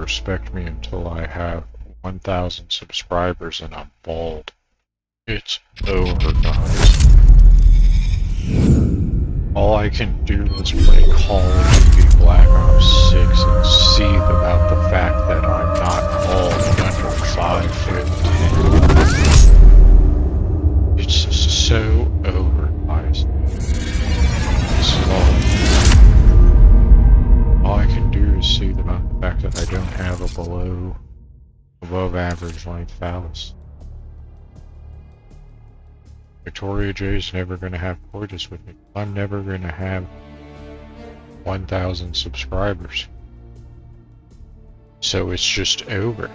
respect me until I have 1,000 subscribers and I'm bald. It's over, guys. All I can do is play Call of Duty Black Ops 6 and seethe about the fact that I'm not bald and under 5'10". It's so over, guys. This is all I can do is seethe about the fact that I don't have a above average length phallus. Victoria J's never gonna have coitus with me. I'm never gonna have 1,000 subscribers. So it's just over.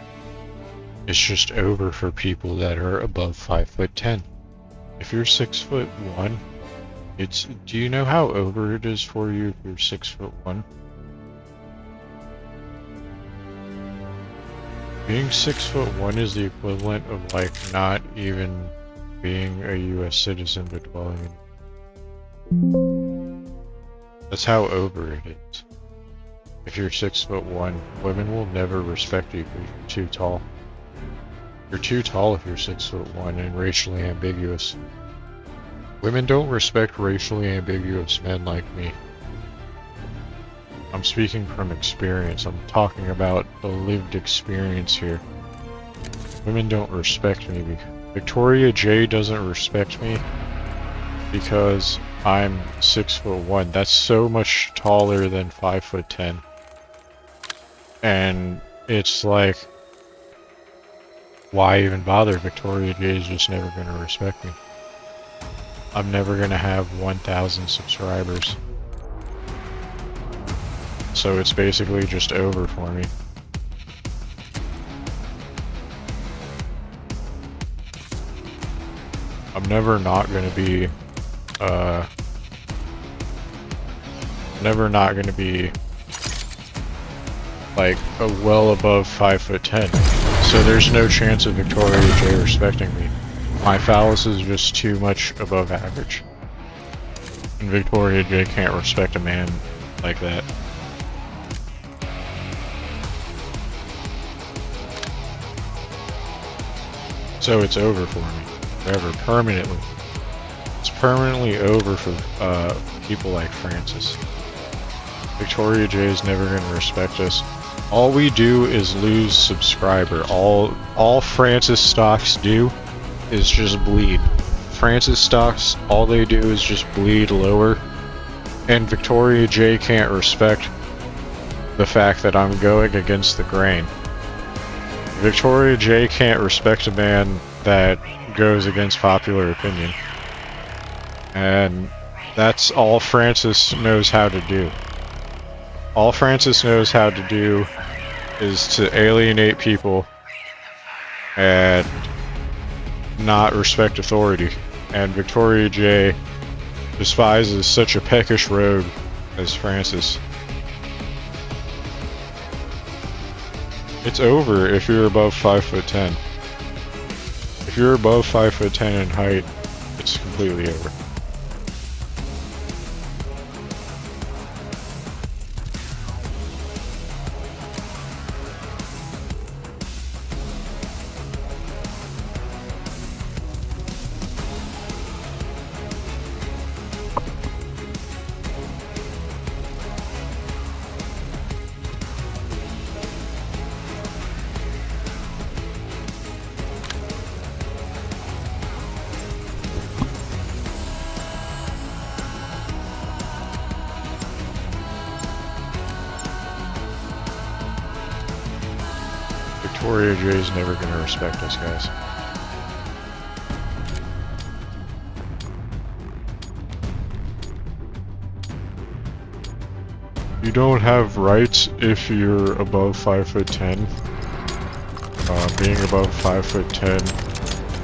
It's just over for people that are above 5'10". If you're 6'1", do you know how over it is for you if you're 6'1"? Being 6'1" is the equivalent of like not even being a US citizen but dwelling in. That's how over it is. If you're 6'1", women will never respect you because you're too tall. You're too tall if you're 6'1" and racially ambiguous. Women don't respect racially ambiguous men like me. I'm speaking from experience. I'm talking about a lived experience here. Women don't respect me. Victoria J doesn't respect me because I'm 6'1". That's so much taller than 5'10". And it's like, why even bother? Victoria J is just never gonna respect me. I'm never gonna have 1,000 subscribers. So it's basically just over for me. I'm never not gonna be, like, well above 5'10". So there's no chance of Victoria J respecting me. My phallus is just too much above average. And Victoria J can't respect a man like that. So it's over for me. Forever. Permanently. It's permanently over for people like Francis. Victoria J is never going to respect us. All we do is lose subscriber. All Francis stocks do is just bleed. Francis stocks, all they do is just bleed lower. And Victoria J can't respect the fact that I'm going against the grain. Victoria J can't respect a man that goes against popular opinion. And that's all Francis knows how to do. All Francis knows how to do is to alienate people and not respect authority. And Victoria J despises such a peckish rogue as Francis. It's over if you're above 5'10". If you're above 5'10" in height, it's completely over. Victoria J is never going to respect us, guys. You don't have rights if you're above 5'10". Being above 5'10"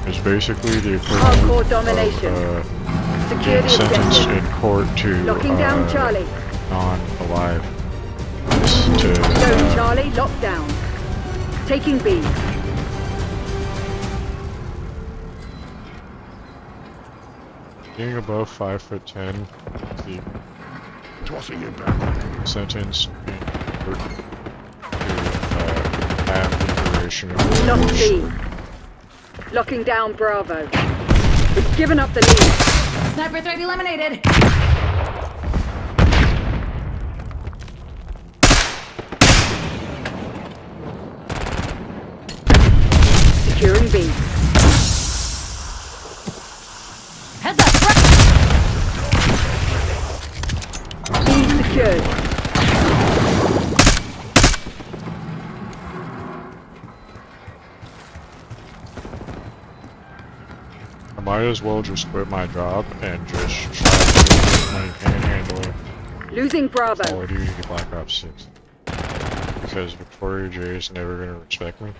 is basically the equivalent of being sentenced in court to non-alive. Go, Charlie, lock down. Taking B. Being above 5'10", the tossing it back. sentence being to pushing it. Lost B. Locking down Bravo. We've given up the lead. Sniper threat eliminated. Securing B. Heads up. B secured. I might as well just quit my job and just try to make money panhandling Losing Call Bravo. of Duty Black Ops 6. Because Victoria J is never going to respect me.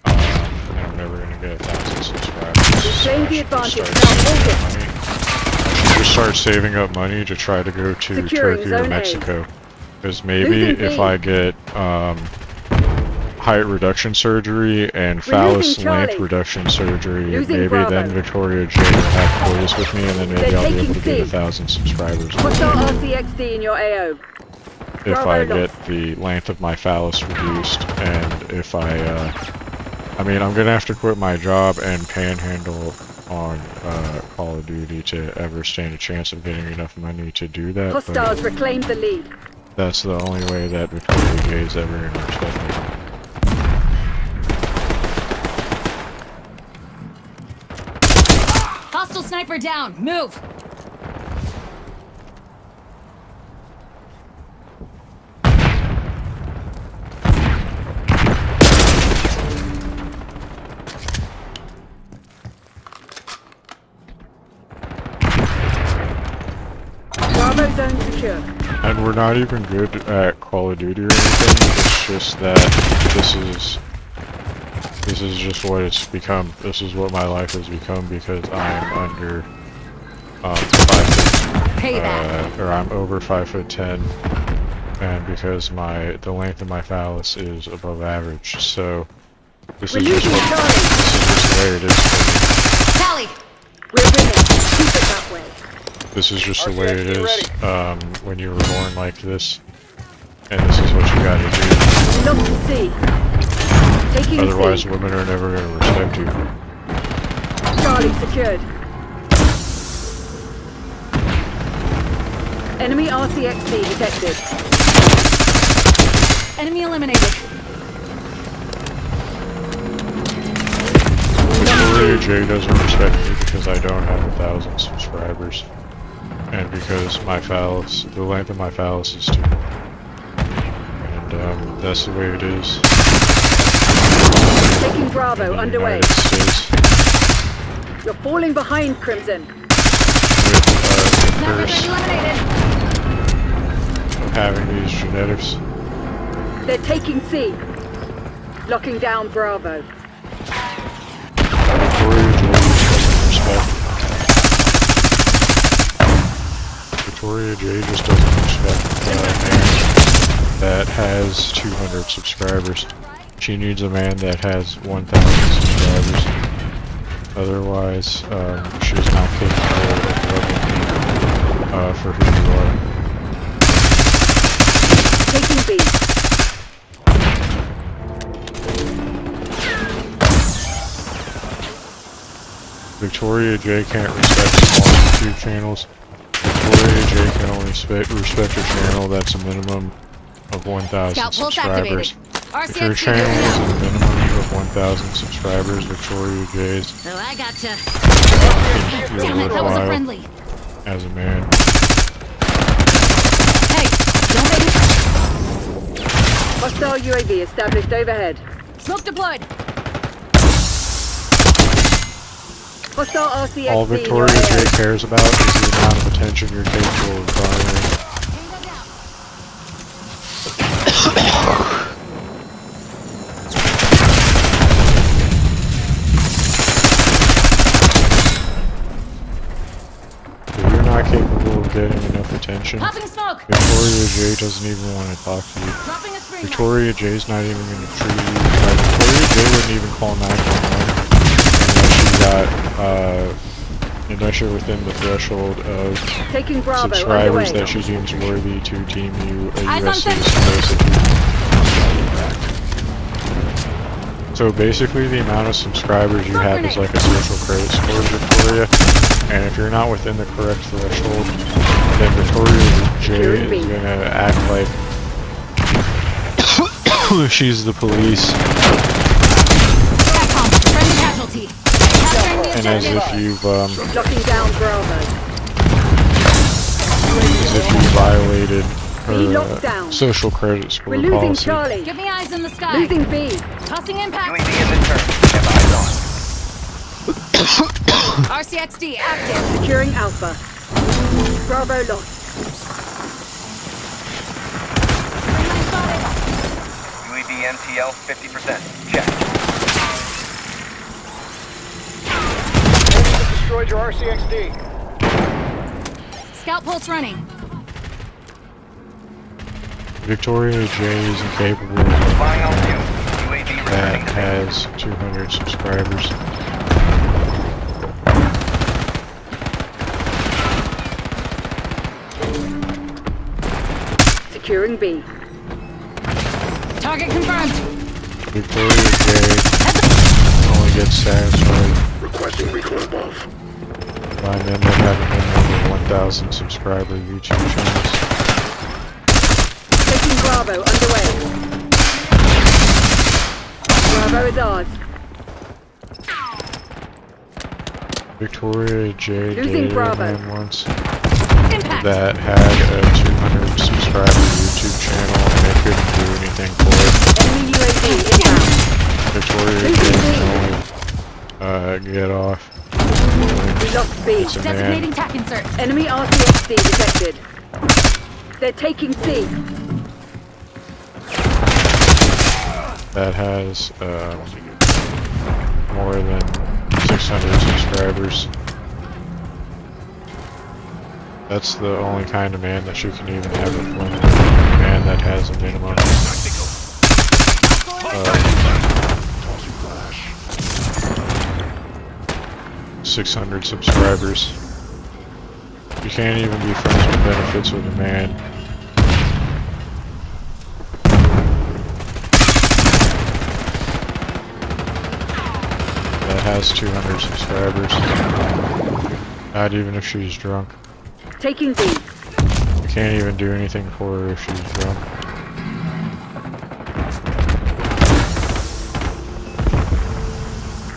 And I'm never going to get 1,000 subscribers. Claim the I should advantage. just Now start hold saving it. money. I should just start saving up money to try to go to Securing Turkey or Zone A. Mexico. Because maybe Losing if B. I get height reduction surgery and We're phallus losing Charlie. length reduction surgery, Losing maybe Bravo. then Victoria J will have toys with me, and then maybe They're I'll be able taking to get C. 1,000 subscribers. Hostile RCXD in your AO. If Bravo I lost. get the length of my phallus reduced, and if I mean, I'm gonna have to quit my job and panhandle on Call of Duty to ever stand a chance of getting enough money to do that. Hostiles But reclaimed the lead. that's the only way that Victoria J is ever gonna respect me. Hostile sniper down. Move. Bravo zone secure. And we're not even good at Call of Duty or anything. It's just that this is just what it's become. This is what my life has become because I'm under 5 foot, Payback. or I'm over 5'10", and because the length of my phallus is above average. So this We're is just losing what, Charlie. this is just the way it is for Tally. We're winning. Keep it that way. me. This is just the way it is when you were born like this, and this is what you gotta do. Lost C. Taking Otherwise, C. women are never gonna respect you. Charlie secured. Enemy RCXD detected. Enemy eliminated. Victoria J doesn't respect me because I don't have 1,000 subscribers. And because my phallus, the length of my phallus is too long. And that's the way it is. Taking Bravo in the underway. United States. You're falling behind, Crimson. With the Sniper curse threat eliminated. of having these genetics. They're taking C. Locking down Bravo. Victoria J doesn't respect. Victoria J just doesn't respect a man that has 200 subscribers. She needs a man that has 1,000 subscribers. Otherwise, she's not capable of loving you for who you are. Taking B. Victoria J can't respect small YouTube channels. Victoria J can only respect a channel that's a minimum of 1,000 Scout pulse subscribers. activated. If your RCXD channel moving is out. a minimum of 1,000 subscribers, Victoria J's Oh, I gotcha. you're Damn it, that was a worthwhile friendly. as a man. Hey, don't make me. Hostile UAV established overhead. Smoke deployed. Hostile RCXD All in your Victoria J AO. cares about is the amount of attention you're capable of garnering. If you're not capable of getting enough attention, Popping smoke. Victoria J doesn't even want to talk to you. Dropping a spring. Victoria J's not even going to treat you. Like, Victoria J wouldn't even call 911 unless you're within the threshold of Taking Bravo subscribers underway. that she deems worthy to deem you a Eyes on US set. citizen. So basically the amount of subscribers you have is like a social credit score, Victoria. And if you're not within the correct threshold, then Victoria J is gonna act like she's the police. Capcom, friendly casualty. Capturing the And as objective. if you've Locking down Bravo. violated Be locked her down. social credit score We're losing policy. Charlie. Give me eyes in the sky. Losing B. Tossing impact. UAV is in turn. Have eyes on. RCXD active. Securing Alpha. Bravo lost. Friendly spotted. UAV NTL 50%. Check. Enemies have destroyed your RCXD. Scout pulse running. Victoria J is incapable of Flying on you. UAV that returning to base. has 200 subscribers. Securing B. Target confirmed. Victoria J only gets satisfied Requesting recon above. by men that have a minimum of 1,000 subscriber YouTube channels. Taking Bravo underway. Bravo is ours. Victoria J Losing dated a Bravo. man once Impact. that had a 200 subscriber YouTube channel and they couldn't do anything for it. Enemy UAV inbound. Victoria J can only get off. We lost B. It's a man Designating tac insert. Enemy RCXD detected. They're taking C. that has more than 600 subscribers. That's the only kind of man that you can even have a fling with. A man that has a minimum 600 subscribers. You can't even be friends with benefits with a man that has 200 subscribers. Not even if she's drunk. Taking B. You can't even do anything for her if she's drunk.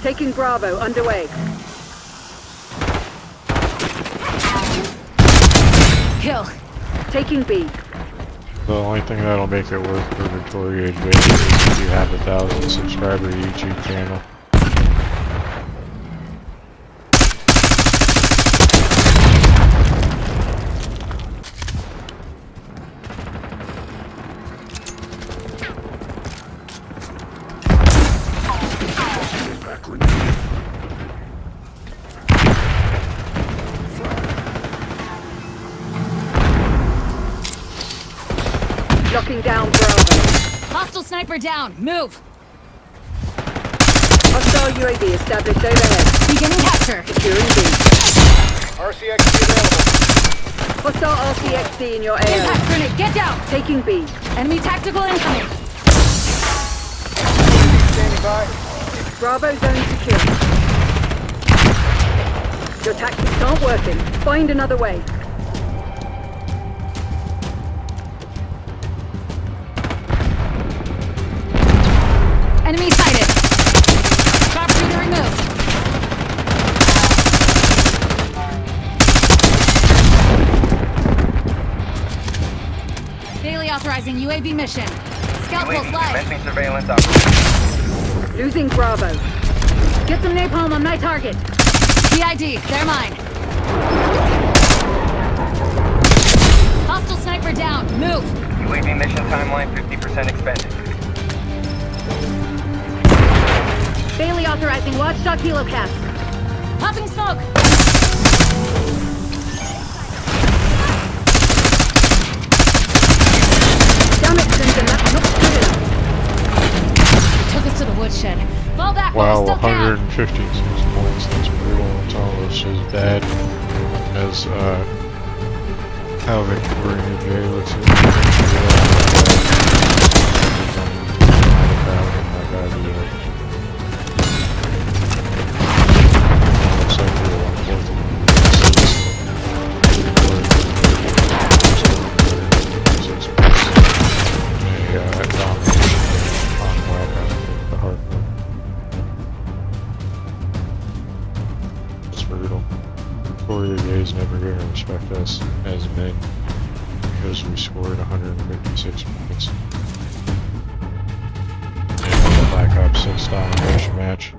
Taking Bravo underway. Kill. Taking B. The only thing that'll make it work for Victoria J is if you have a 1,000 subscriber YouTube channel. Locking down Bravo. Hostile sniper down. Move. Hostile UAV established overhead. Beginning capture. Securing B. RCXD available. Hostile RCXD in your AO. Impact grenade. Get down. Taking B. Enemy tactical incoming. Standing by. Bravo zone secure. Your tactics aren't working. Find another way. Enemy sighted. Sharpshooter removed. Daily authorizing UAV mission. Scout pulse UAV live. commencing surveillance operation. Losing Bravo. Get some napalm on my target. PID, they're mine. Hostile sniper down. Move. UAV mission timeline 50% expended. Daily authorizing watchdog helocast. Popping smoke. Damn it, Crimson, that's not good enough. Took us to the woodshed. Fall back while Wow, we still can. 156 points, that's brutal. It's almost as bad as how Victoria J looks at it. gonna respect us as men because we scored 156 points in the Black Ops 6 domination match.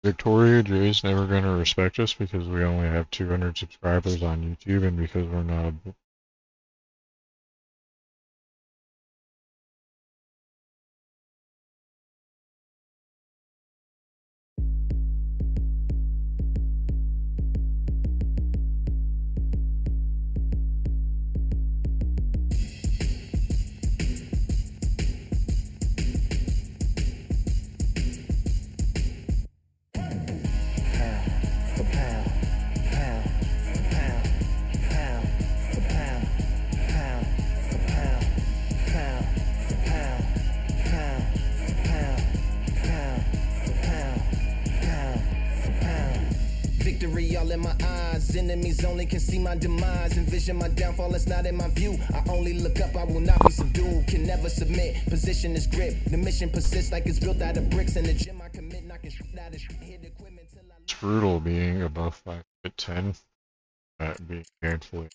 Victoria J is never going to respect us because we only have 200 subscribers on YouTube and because we're not a Victory all in my eyes, enemies only can see my demise. Envision my downfall, it's not in my view. I only look up, I will not be subdued. Can never submit, position is grip. The mission persists like it's built out of bricks. In the gym I commit, knocking shit out of hit equipment till I... It's brutal being above 5'10", being gainfully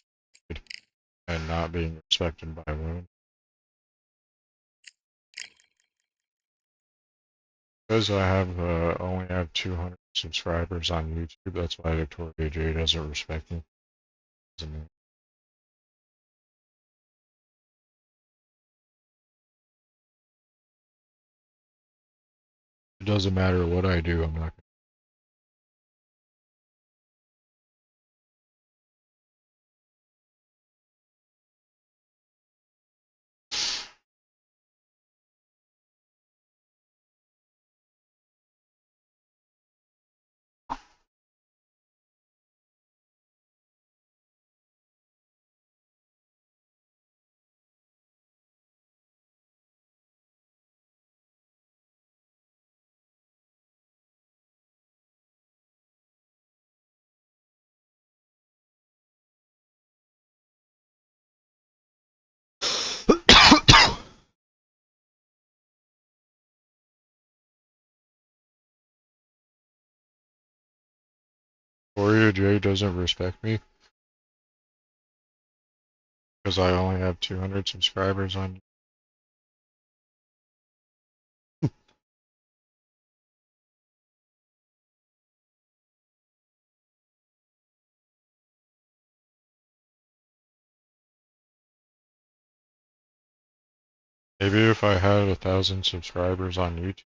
and not being respected by women. Because I have only have 200 subscribers on YouTube, that's why Victoria J doesn't respect me. It doesn't matter what I do, I'm not Victoria J doesn't respect me because I only have 200 subscribers on. Maybe if I had 1,000 subscribers on YouTube,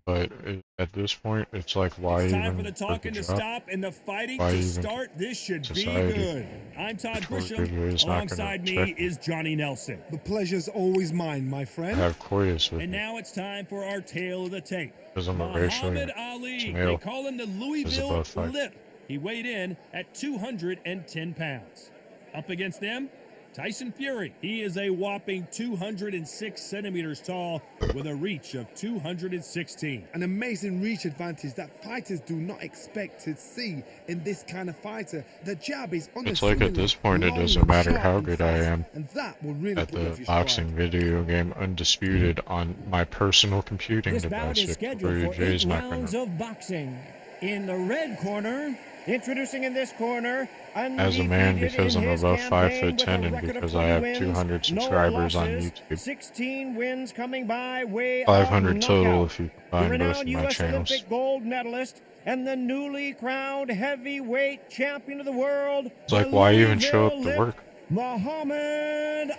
but at this point, it's like, why It's time even for the talking to job? stop and the fighting Why to even start. This should society? be good. I'm Todd Victoria J Grisham. is not gonna Alongside me respect me. is Johnny Nelson. The pleasure's always mine, my I friend. have coitus with And me now it's time for our tale of the tape. because I'm a racially Muhammad Ali, male. they call him the Louisville above 5'. Lip. He weighed in at 210 pounds. Up against them, Tyson Fury. He is a whopping 206 centimeters tall with a reach of 216. An amazing reach advantage that fighters do not expect to see in this kind of fighter. The jab is It's like at this point, it doesn't matter how good I am and that will really at put you off the your boxing stride. video game Undisputed on my personal computing This bout device. is scheduled Victoria for J 8 is not rounds gonna. of boxing. In the red corner, introducing in this corner, As a man, undefeated because in I'm his above campaign with 5'10" a and record of because 40 I have wins, 200 no subscribers on losses, YouTube. 16 wins coming by way 500 of total knockout. if you The combine both renowned of my U.S. channels. Olympic gold medalist and the newly crowned heavyweight champion of the world. It's like, the why even show up Louisville to Lip, work? Muhammad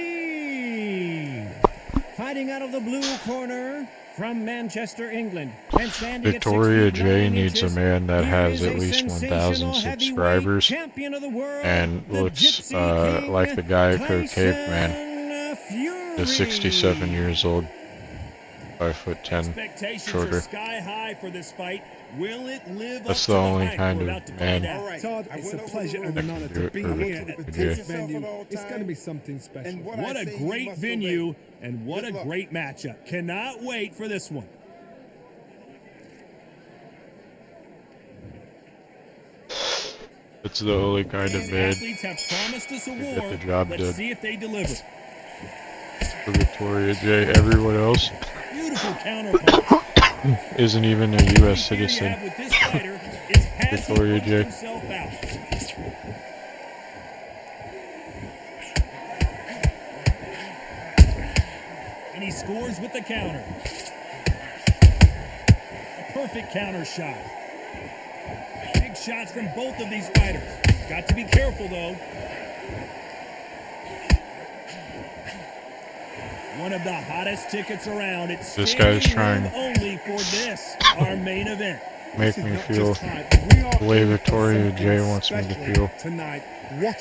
Ali. Fighting out of the blue corner from Manchester, England. And standing Victoria at 6 feet J 9 needs a inches, man that he has is at a least 1,000 sensational heavyweight subscribers champion of the world, and the looks Gypsy King, like the guy Code Caveman. Tyson is 67 years old, 5'10", Expectations shorter. are sky high for this fight. Will it live That's up the to only hype? kind We're of about to find man. out. Todd, it's a pleasure and an honor do to it be for here the at video. this venue. It's going to be something special. What a great venue and what a great matchup. Cannot wait for this one. It's the only kind of These man athletes have promised us a to get war. the job Let's done. see if they deliver. For Victoria J. Everyone else Beautiful counterpunch. isn't even a U.S. Here you citizen. have with this fighter is has Victoria J. himself out. And he scores with the counter. A perfect counter shot. Big shots from both of these fighters. Got to be careful though. One of the hottest tickets around. It's This guy's standing room trying- only for this, our main event. Make me feel the way Victoria J wants me to feel tonight.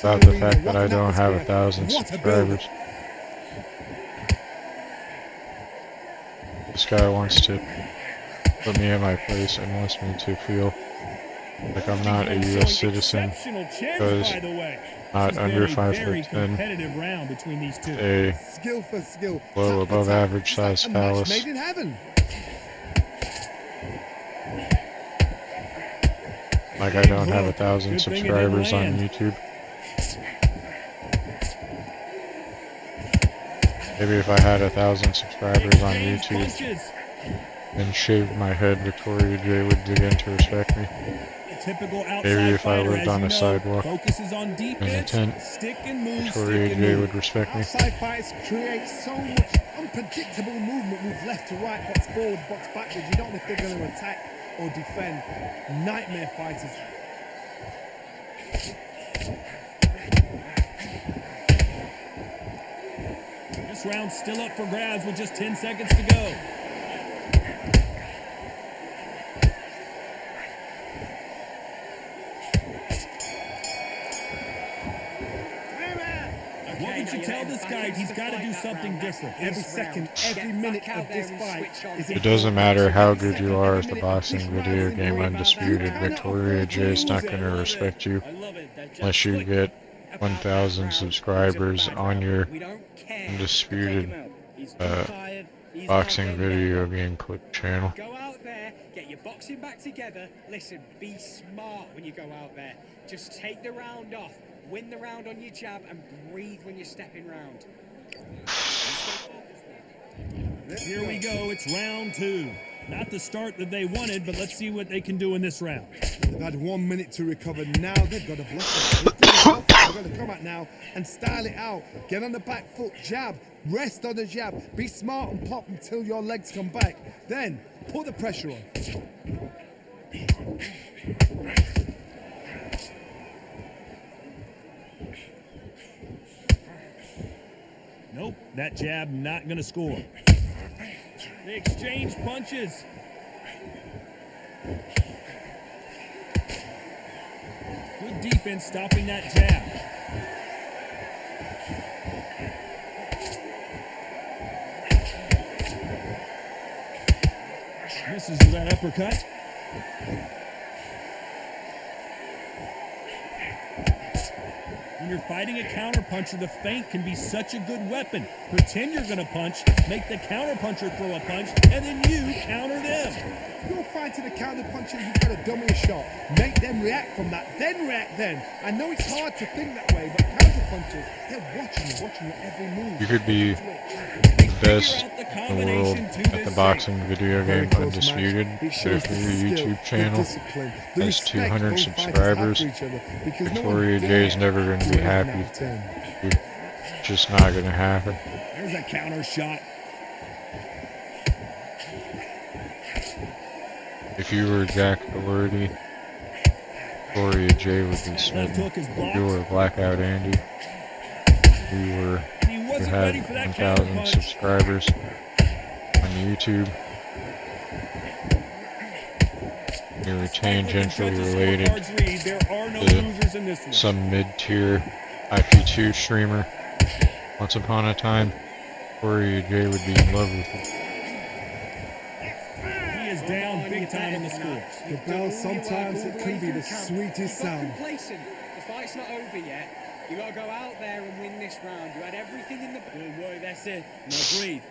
about the fact that I don't have 1,000 subscribers. This guy wants to put me in my place and wants me to feel like I'm not a U.S. citizen Exceptional chance, because by the way. not It's under been a 5'10", very competitive round between these two. a Skill for skill. low Tap for above tap. average It's like size a match phallus. made in heaven. Like I don't have Good 1,000 thing it didn't subscribers on land. YouTube. Maybe if I had 1,000 subscribers on Exchange YouTube punches. and shaved my head, Victoria J would begin to respect me. A typical outside Maybe if I fighter, lived as on you a know, sidewalk focuses on defense, tent, stick and move, Victoria stick and J move. would respect me. Outside fighters create so much unpredictable movement, move left to right, box forward, box backwards. You don't know if they're going to attack or defend. Nightmare fighters. This round's still up for grabs with just 10 seconds to go. What would you tell this guy? He's got to do something different. Every second, every minute of this fight is It doesn't matter how good you are at the boxing video game Undisputed, Victoria J is not going to respect you unless you get 1,000 subscribers on your Undisputed boxing video game clip channel. Go out there, get your boxing back together. Listen, be smart when you go out there. Just take the round off, win the round on your jab, and breathe when you're stepping round. Here we go. It's round two. Not the start that they wanted, but let's see what they can do in this round. They've had 1 minute to recover. Now they've got to bluff it. They've got to come out now and style it out. Get on the back foot, jab, rest on the jab. Be smart and pop until your legs come back. Then put the pressure on. Nope, that jab not going to score. They exchange punches. Good defense stopping that jab. Misses with that uppercut. When you're fighting a counterpuncher, the feint can be such a good weapon. Pretend you're going to punch, make the counterpuncher throw a punch, and then you counter them. You're fighting a counter puncher, you've got to dummy a shot. Make them react from that, then react then. I know it's hard to think that way, but counter punchers, they're watching your every move. You could be the best in the world at the boxing video game Undisputed, but if your YouTube channel has 200 subscribers, Victoria J is never going to be happy. It's just not going to happen. There's a counter shot. If you were Jack Doherty, Victoria J would be smitten. If you were Blackout Andy, you had 1,000 subscribers on YouTube. You were tangentially related to some mid-tier IP2 streamer once upon a time. Victoria J would be in love with it. He is down big time in the scores. The bell, sometimes it can be the sweetest sound. Complacent. The fight's not over yet. You gotta go out there and win this round. You had everything in the. Don't worry, that's it. Now breathe.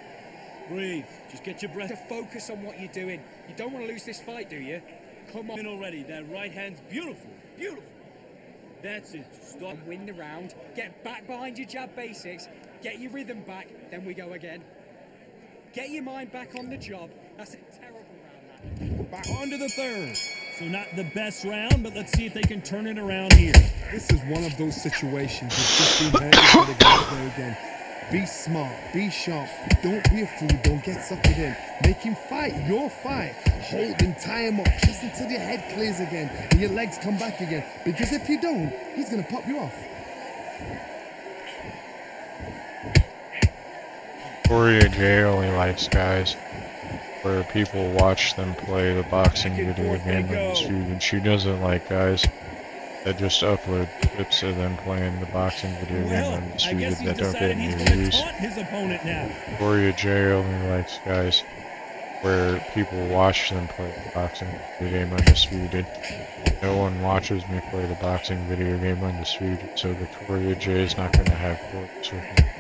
Breathe. Just get your breath. To focus on what you're doing. You don't want to lose this fight, do you? Come on. Already. That right hand's beautiful. Beautiful. That's it. Stop. Win the round. Get back behind your jab basics. Get your rhythm back. Then we go again. Get your mind back on the job. That's a terrible round, that. Back on to the third. So not the best round, but let's see if they can turn it around here. This is one of those situations you've just been hurt for the gameplay again. Be smart, be sharp, don't be a fool, don't get suckered in. Make him fight your fight. Hold him, tie him up, just until your head clears again and your legs come back again. Because if you don't, he's gonna pop you off. Victoria J only likes guys where people watch them play the boxing video game and she doesn't like guys that just upload clips of them playing the boxing video game undisputed that don't get any views. His opponent now. Victoria J only likes guys where people watch them play the boxing video game undisputed. No one watches me play the boxing video game undisputed, so Victoria J is not going to have quotes with me.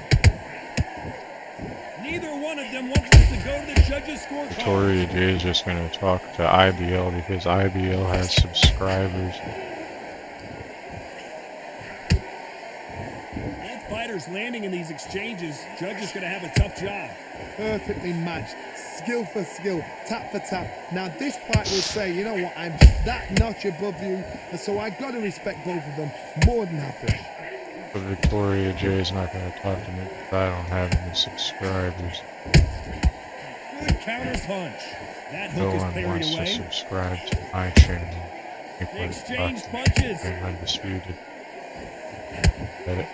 Neither one of them wants us to go to the judges' scorecard. Victoria J is just going to talk to IBL because IBL has subscribers. Both fighters landing in these exchanges. Judges going to have a tough job. Perfectly matched, skill for skill, tap for tap. Now this fight will say, you know what, I'm that notch above you, and so I got to respect both of them more than happy. But Victoria J is not going to talk to me because I don't have any subscribers. Good counter punch. That hook No is one parried wants to away. subscribe to my channel. They play Exchange boxing punches. game undisputed. Get it?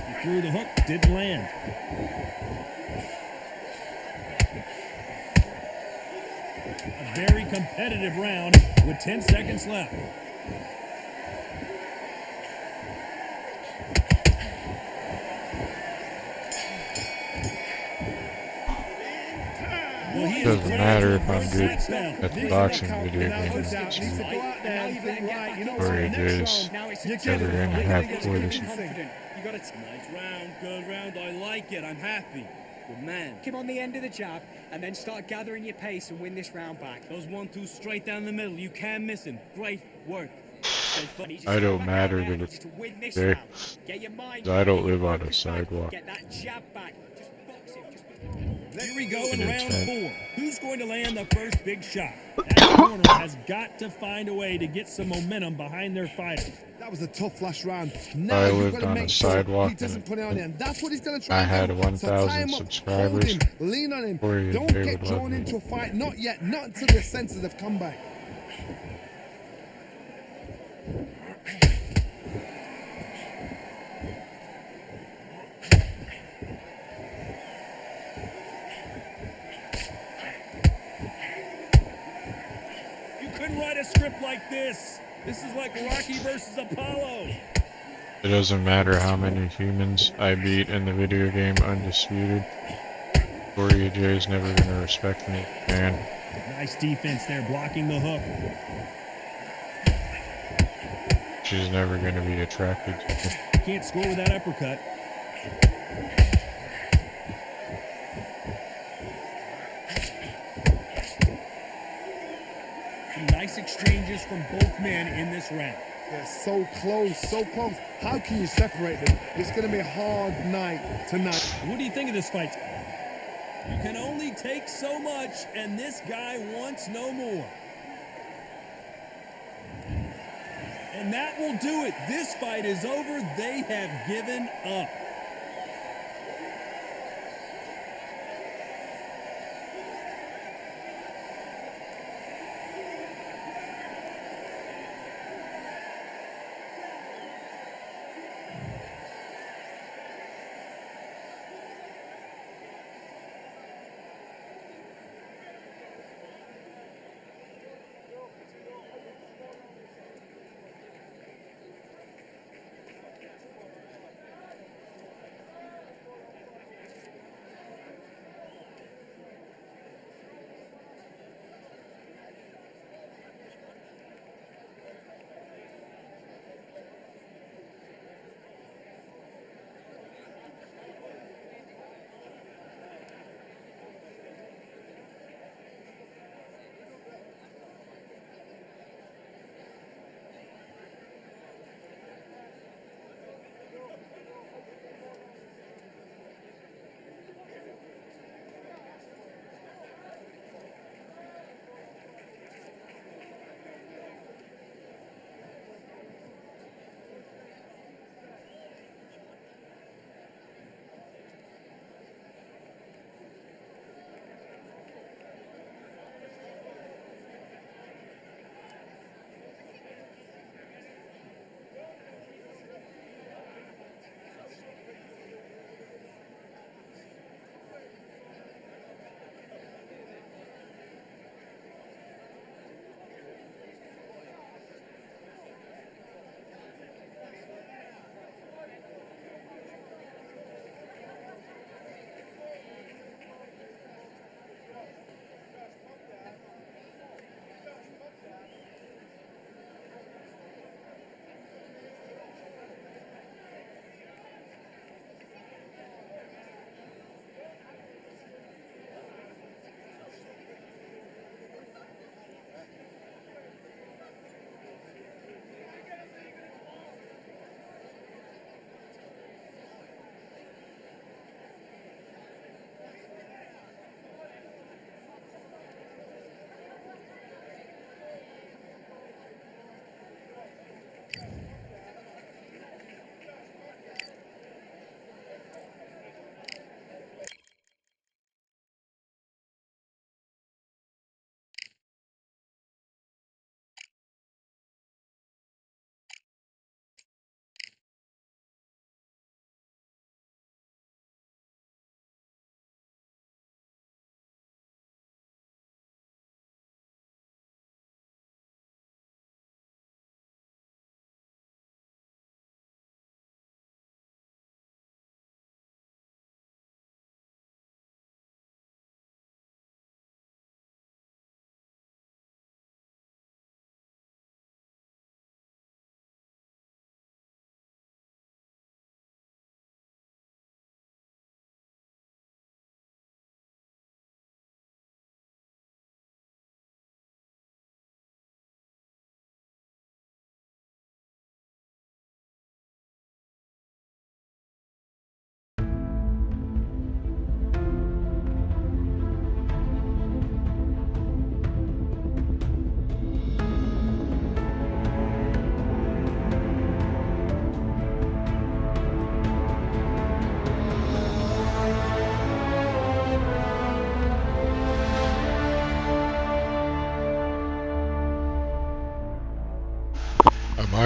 He threw the hook, didn't land. A very competitive round with 10 seconds left. Well, he It is doesn't glad matter to if I'm approach good that spell. at the boxing video Now, game no doubt, needs to undisputed. go out there and think, right, you know what, Victoria J next is round, Now it's you a get never it. going to You're have gonna get quarters. confident. You got to Nice round, good round. I like it. I'm happy. Good man. keep on the end of the jab and then start gathering your pace and win this round back. Those 1-2 straight down the middle. You can't miss him. Great work. Stay focused. I don't matter to J. I don't live on a sidewalk. Get that jab back. Just box him. Here we go in Good round intent. 4. Who's going to land the first big shot? That corner has got to find a way to get some momentum behind their fighter. That was a tough last round. Now I you've lived got to on a make sure sidewalk he doesn't and put it on you. And that's what he's going to try I and had do. 1,000 So tie him up, subscribers. hold him, lean on him. Victoria Don't J get would love drawn me. into a fight. Not yet. Not until the senses have come back. You couldn't write a script like this. This is like Rocky versus Apollo. It doesn't matter how many humans I beat in the video game undisputed. Victoria J is never going to respect me, man. Nice defense there, blocking the hook. She's never going to be attracted to me. Can't score with that uppercut. Some nice exchanges from both men in this round. They're so close, so close. How can you separate them? It's going to be a hard night tonight. What do you think of this fight? You can only take so much, and this guy wants no more. And that will do it. This fight is over. They have given up.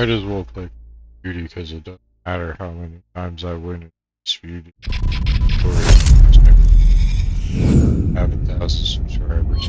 Might as well play Duty because it doesn't matter how many times I win in this feud. Have 1,000 subscribers.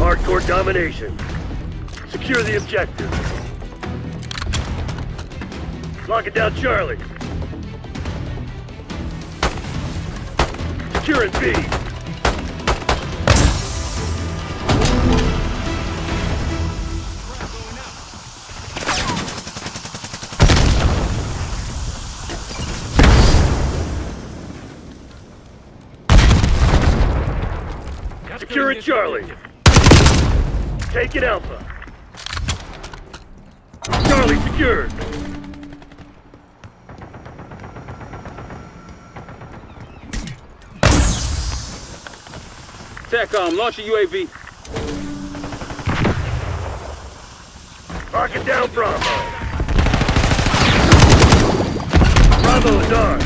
Hardcore domination. Secure the objective. Lock it down, Charlie. Securing B. Securing Charlie. Taking Alpha. Charlie secured. TACOM, launch a UAV. Lock it down, Bravo. Bravo is armed.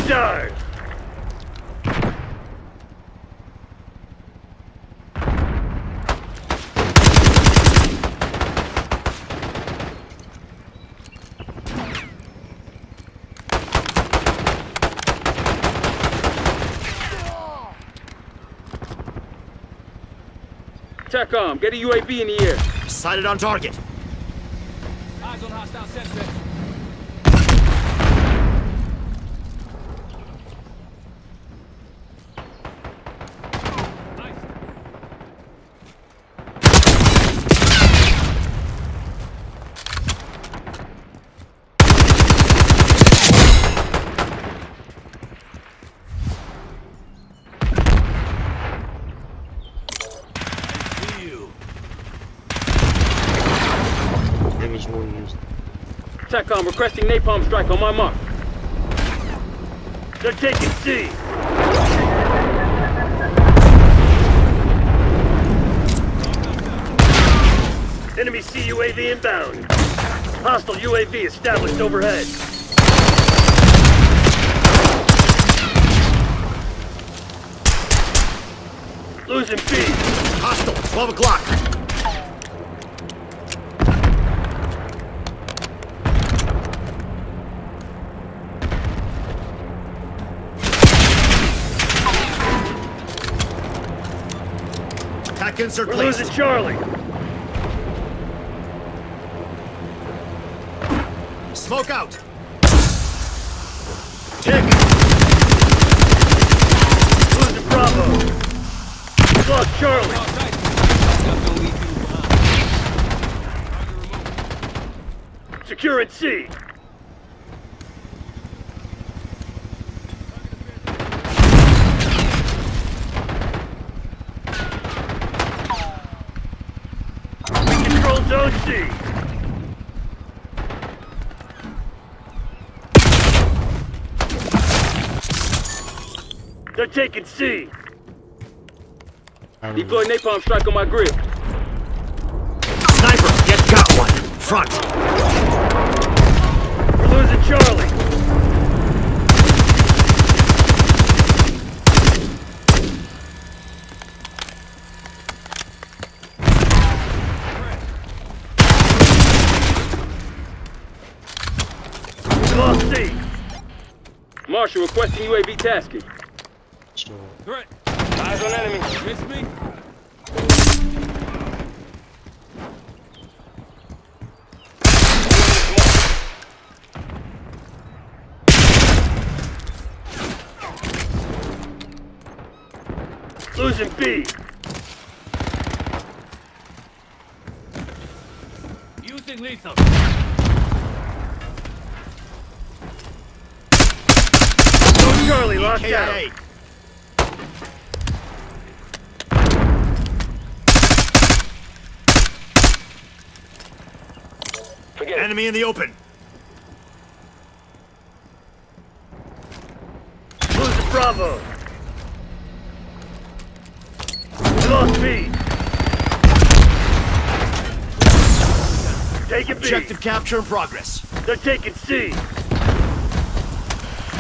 Dive. TACOM, get a UAV in the air. Sighted on target. Eyes on hostile suspects. is what we use. TACOM requesting napalm strike on my mark. They're taking C. Enemy CUAV inbound. Hostile UAV established overhead. Losing B. Hostile, 12 o'clock. Attack insert We're placed. losing Charlie. Smoke out. Tick. Losing Bravo. We lost Charlie. Securing C. We control Zone C. They're taking C. Deploy napalm strike on my grid. Sniper, get got one. Front. We're losing Charlie. We lost C. Marshal requesting UAV tasking. Still. Threat. Eyes on enemy. Miss me? Losing B. Using lethal. Zone Charlie locked down. KIA. Forget it. Enemy in the open. Losing Bravo. We lost B. Taking B. Objective capture in progress. They're taking C.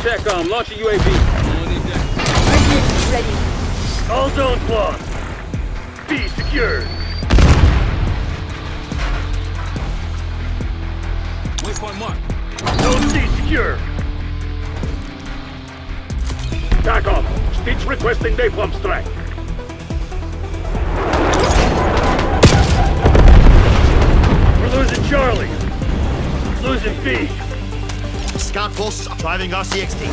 TACOM, launch a UAV. Ready. All zones lost. B secured. Waypoint mark. Zone C secure. TACOM, Stitch requesting napalm strike. We're losing Charlie. Losing B. Scout posts driving RCXD.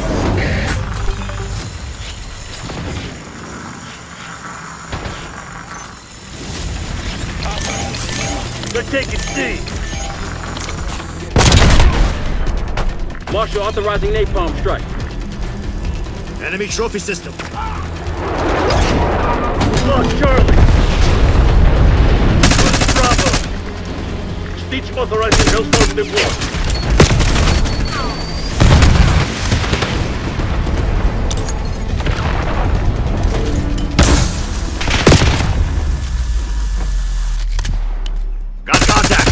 They're taking C. Marshal authorizing napalm strike. Enemy trophy system. We lost Charlie. Losing Bravo. Stitch authorizing Hellstorm deploy. Got contact.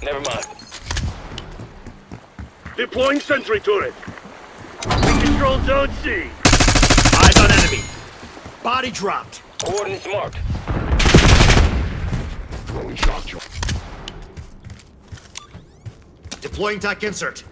Never mind. Deploying sentry turret. We control Zone C. Eyes on enemy. Body dropped. Coordinates marked. Deploying TAC insert.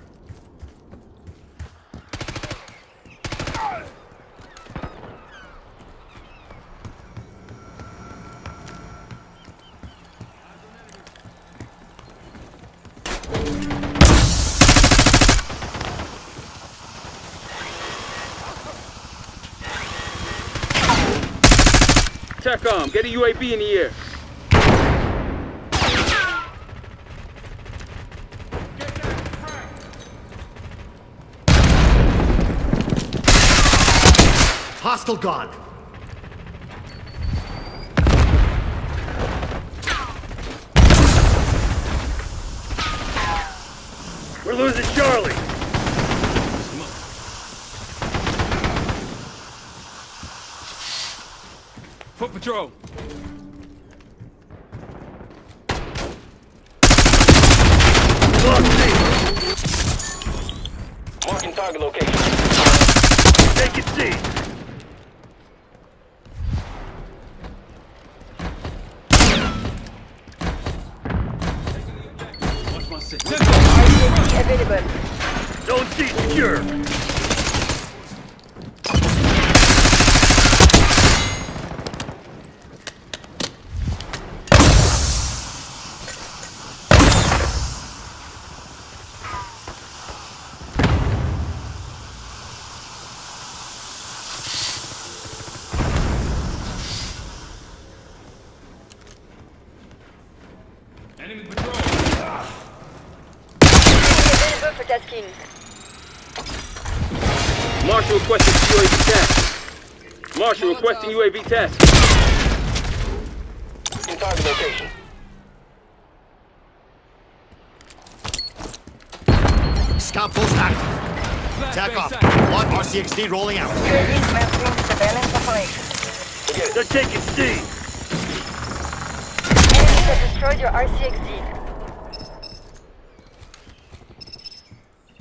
TACOM, get a UAV in the air. Hostile gone. losing Charlie. Foot patrol. Lost C. Marking target location. Taking C. Watch my six. Available. Zone C secure. Enemy patrol. Available for tasking. Marshal requesting UAV task. Marshal requesting UAV task. In target location. Scout post active. Attack off. One RCXD rolling out. Surveillance operation. They're taking C. Enemies have destroyed your RCXD.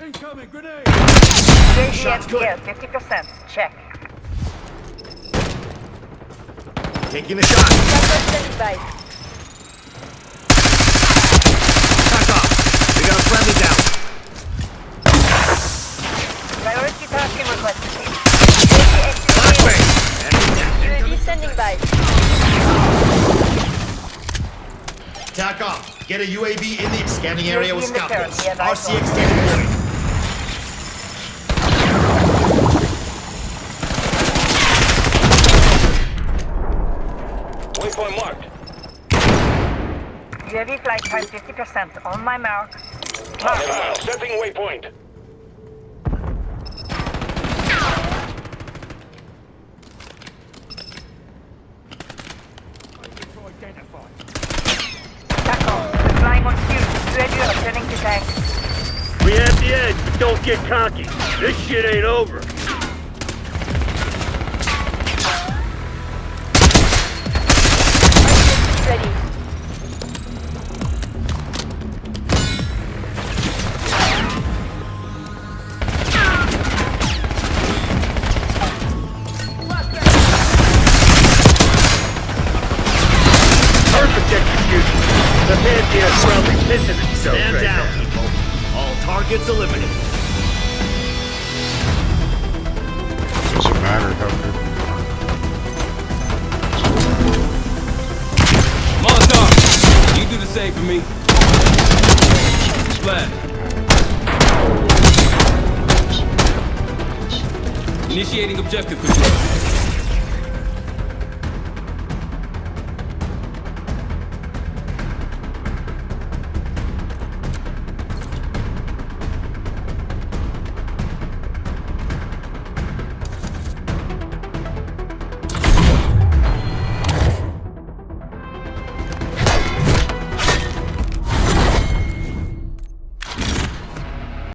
Incoming grenade. Shots good. 50%. Check. Taking the shot. Standing by. Attack off. We got a friendly down. Priority tasking requested. Flashbang. Enemy down. UAV standing by. Attack off. Get a UAV in the scanning area with UAV in the scout turret. posts. We have eyes RCXD deployed. Waypoint marked. UAV flight time 50%. On my mark. Setting waypoint. Tackle. We're flying on fuse. UAV returning to tank. We have the edge, but don't get cocky. This shit ain't over. Ready. Perfect execution. The Pantheon's probably pissing itself Stand right down, now. people. All targets eliminated. Doesn't matter how good. Molotov. You do the same for me. Splash. Initiating objective control.